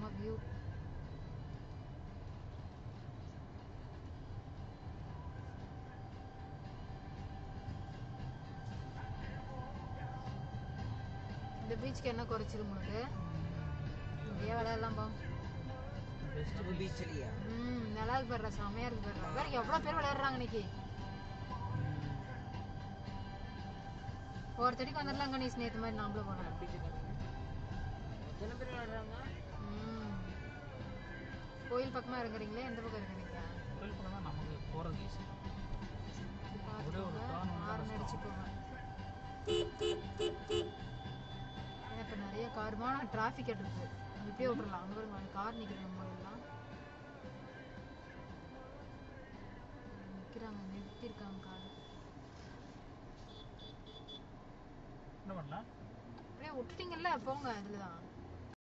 செம்ம வியூ. இந்த பீச்சுக்கு என்ன குறைச்சது உங்களுக்கு? நிறைய விளையாடலாம் பா. நல்லா இருக்கு பாரு, செமையா இருக்கு பாரு. வேற எவ்வளவு பேர் விளையாடுறாங்க இன்னைக்கு. ஒருத்தடிக்கு வந்துடலாம் கணேஷ், நேற்று மாதிரி நாமளும் போகலாம். கோயில் பக்கமா இருக்கிறீங்களே, எந்த பக்கம் இருக்கிறீங்க? கோயில் பக்கம் தான் நமக்கு போகிறது ஈஸி. ஹார்ன் அடிச்சு போவேன். ஏன்னா இப்போ நிறைய காருமா டிராஃபிக் இருக்கு. இப்படியே விட்டுறலாம். அங்கே பாருங்க கார் நிற்கிற நம்ம எல்லாம் நிற்கிறாங்க, நிறுத்திருக்காங்க காரு. என்ன பண்ணலாம்? அப்படியே விட்டுட்டீங்கல்ல, போங்க. அதில் தான்